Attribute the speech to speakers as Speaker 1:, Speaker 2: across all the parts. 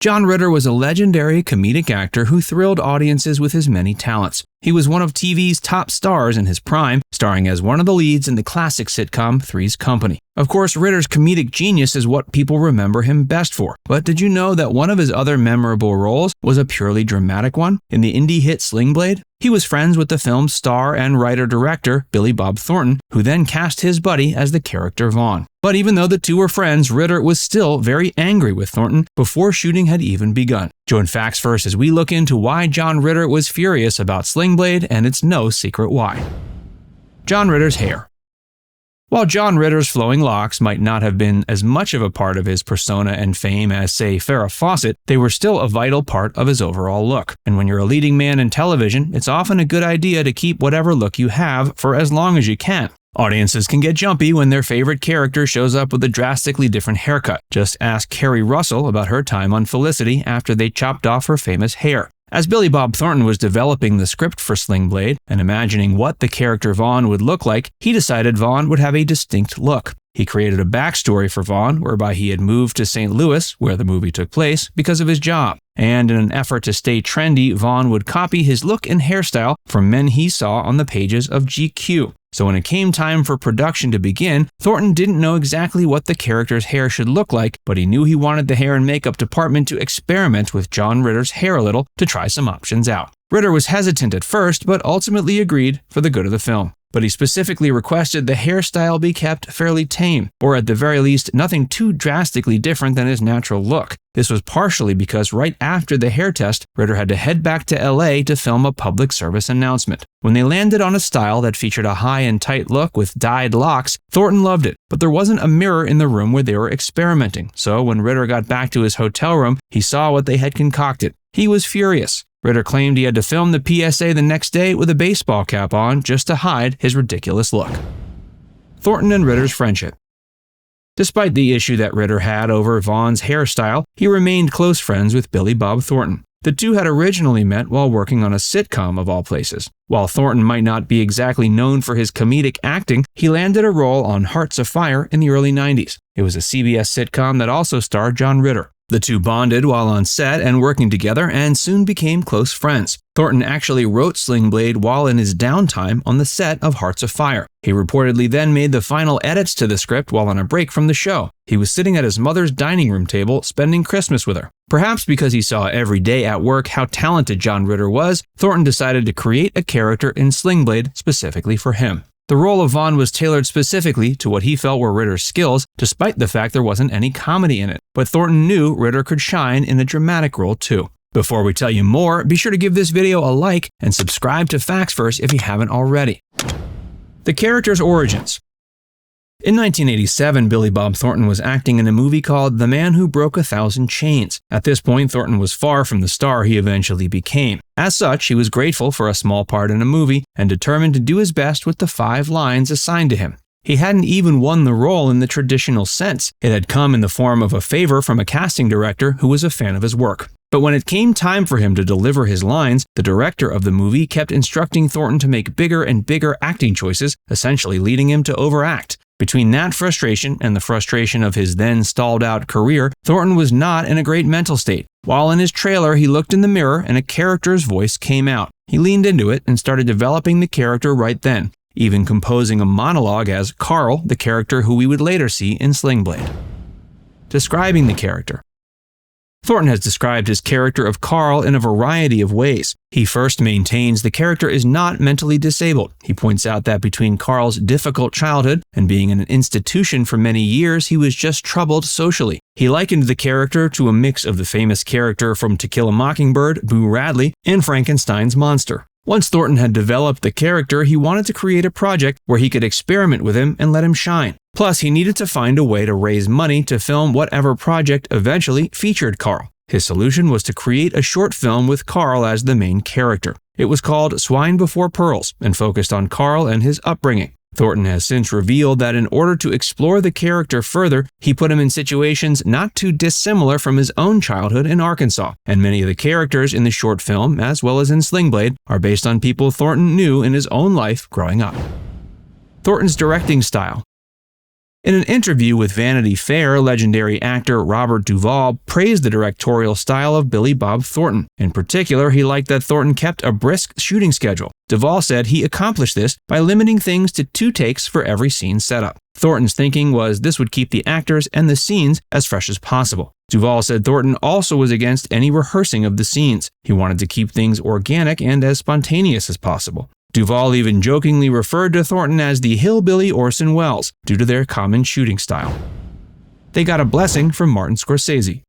Speaker 1: John Ritter was a legendary comedic actor who thrilled audiences with his many talents. He was one of TV's top stars in his prime, starring as one of the leads in the classic sitcom Three's Company. Of course, Ritter's comedic genius is what people remember him best for. But did you know that one of his other memorable roles was a purely dramatic one in the indie hit Sling Blade? He was friends with the film's star and writer-director Billy Bob Thornton, who then cast his buddy as the character Vaughn. But even though the two were friends, Ritter was still very angry with Thornton before shooting had even begun. Join Facts First as we look into why John Ritter was furious about Sling Blade, and it's no secret why. John Ritter's hair. While John Ritter's flowing locks might not have been as much of a part of his persona and fame as, say, Farrah Fawcett, they were still a vital part of his overall look. And when you're a leading man in television, it's often a good idea to keep whatever look you have for as long as you can. Audiences can get jumpy when their favorite character shows up with a drastically different haircut. Just ask Kerry Russell about her time on Felicity after they chopped off her famous hair. As Billy Bob Thornton was developing the script for Sling Blade and imagining what the character Vaughn would look like, he decided Vaughn would have a distinct look. He created a backstory for Vaughn whereby he had moved to St. Louis, where the movie took place, because of his job. And in an effort to stay trendy, Vaughn would copy his look and hairstyle from men he saw on the pages of GQ. So when it came time for production to begin, Thornton didn't know exactly what the character's hair should look like, but he knew he wanted the hair and makeup department to experiment with John Ritter's hair a little to try some options out. Ritter was hesitant at first, but ultimately agreed for the good of the film. But he specifically requested the hairstyle be kept fairly tame, or at the very least, nothing too drastically different than his natural look. This was partially because right after the hair test, Ritter had to head back to LA to film a public service announcement. When they landed on a style that featured a high and tight look with dyed locks, Thornton loved it, but there wasn't a mirror in the room where they were experimenting. So when Ritter got back to his hotel room, he saw what they had concocted. He was furious. Ritter claimed he had to film the PSA the next day with a baseball cap on just to hide his ridiculous look. Thornton and Ritter's friendship. Despite the issue that Ritter had over Vaughn's hairstyle, he remained close friends with Billy Bob Thornton. The two had originally met while working on a sitcom of all places. While Thornton might not be exactly known for his comedic acting, he landed a role on Hearts of Fire in the early 90s. It was a CBS sitcom that also starred John Ritter. The two bonded while on set and working together and soon became close friends. Thornton actually wrote Sling Blade while in his downtime on the set of Hearts of Fire. He reportedly then made the final edits to the script while on a break from the show. He was sitting at his mother's dining room table spending Christmas with her. Perhaps because he saw every day at work how talented John Ritter was, Thornton decided to create a character in Sling Blade specifically for him. The role of Vaughn was tailored specifically to what he felt were Ritter's skills, despite the fact there wasn't any comedy in it. But Thornton knew Ritter could shine in a dramatic role too. Before we tell you more, be sure to give this video a like and subscribe to Facts First if you haven't already. The character's origins. In 1987, Billy Bob Thornton was acting in a movie called The Man Who Broke 1,000 Chains. At this point, Thornton was far from the star he eventually became. As such, he was grateful for a small part in a movie and determined to do his best with the 5 lines assigned to him. He hadn't even won the role in the traditional sense. It had come in the form of a favor from a casting director who was a fan of his work. But when it came time for him to deliver his lines, the director of the movie kept instructing Thornton to make bigger and bigger acting choices, essentially leading him to overact. Between that frustration and the frustration of his then stalled-out career, Thornton was not in a great mental state. While in his trailer, he looked in the mirror and a character's voice came out. He leaned into it and started developing the character right then, even composing a monologue as Carl, the character who we would later see in Sling Blade. Describing the character. Thornton has described his character of Carl in a variety of ways. He first maintains the character is not mentally disabled. He points out that between Carl's difficult childhood and being in an institution for many years, he was just troubled socially. He likened the character to a mix of the famous character from To Kill a Mockingbird, Boo Radley, and Frankenstein's monster. Once Thornton had developed the character, he wanted to create a project where he could experiment with him and let him shine. Plus, he needed to find a way to raise money to film whatever project eventually featured Carl. His solution was to create a short film with Carl as the main character. It was called Swine Before Pearls and focused on Carl and his upbringing. Thornton has since revealed that in order to explore the character further, he put him in situations not too dissimilar from his own childhood in Arkansas, and many of the characters in the short film, as well as in Sling Blade, are based on people Thornton knew in his own life growing up. Thornton's directing style. In an interview with Vanity Fair, legendary actor Robert Duvall praised the directorial style of Billy Bob Thornton. In particular, he liked that Thornton kept a brisk shooting schedule. Duvall said he accomplished this by limiting things to 2 takes for every scene setup. Thornton's thinking was this would keep the actors and the scenes as fresh as possible. Duvall said Thornton also was against any rehearsing of the scenes. He wanted to keep things organic and as spontaneous as possible. Duvall even jokingly referred to Thornton as the hillbilly Orson Welles due to their common shooting style. They got a blessing from Martin Scorsese.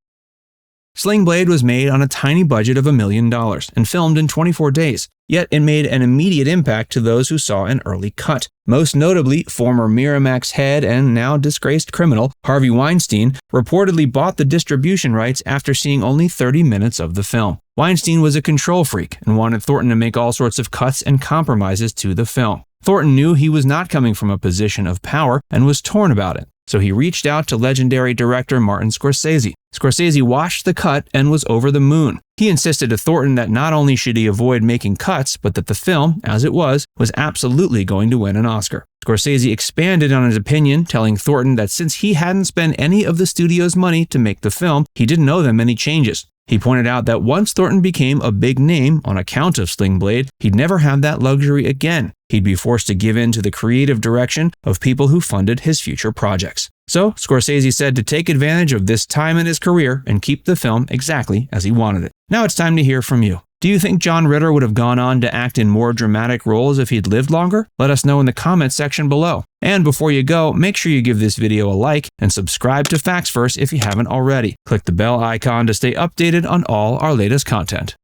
Speaker 1: Sling Blade was made on a tiny budget of $1 million and filmed in 24 days, yet it made an immediate impact to those who saw an early cut. Most notably, former Miramax head and now disgraced criminal Harvey Weinstein reportedly bought the distribution rights after seeing only 30 minutes of the film. Weinstein was a control freak and wanted Thornton to make all sorts of cuts and compromises to the film. Thornton knew he was not coming from a position of power and was torn about it, so he reached out to legendary director Martin Scorsese. Scorsese watched the cut and was over the moon. He insisted to Thornton that not only should he avoid making cuts, but that the film, as it was absolutely going to win an Oscar. Scorsese expanded on his opinion, telling Thornton that since he hadn't spent any of the studio's money to make the film, he didn't owe them any changes. He pointed out that once Thornton became a big name on account of Sling Blade, he'd never have that luxury again. He'd be forced to give in to the creative direction of people who funded his future projects. So, Scorsese said to take advantage of this time in his career and keep the film exactly as he wanted it. Now it's time to hear from you. Do you think John Ritter would have gone on to act in more dramatic roles if he'd lived longer? Let us know in the comments section below. And before you go, make sure you give this video a like and subscribe to FactsVerse if you haven't already. Click the bell icon to stay updated on all our latest content.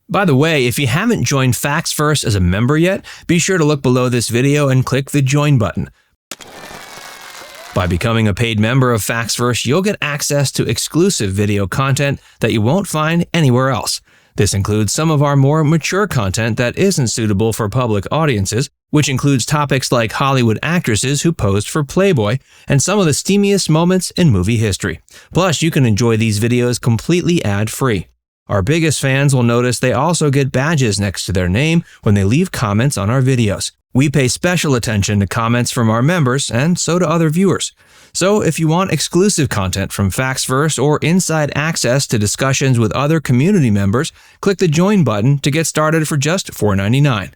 Speaker 1: By the way, if you haven't joined FactsVerse as a member yet, be sure to look below this video and click the join button. By becoming a paid member of FactsVerse, you'll get access to exclusive video content that you won't find anywhere else. This includes some of our more mature content that isn't suitable for public audiences, which includes topics like Hollywood actresses who posed for Playboy and some of the steamiest moments in movie history. Plus, you can enjoy these videos completely ad-free. Our biggest fans will notice they also get badges next to their name when they leave comments on our videos. We pay special attention to comments from our members, and so do other viewers. So if you want exclusive content from FactsVerse or inside access to discussions with other community members, click the join button to get started for just $4.99.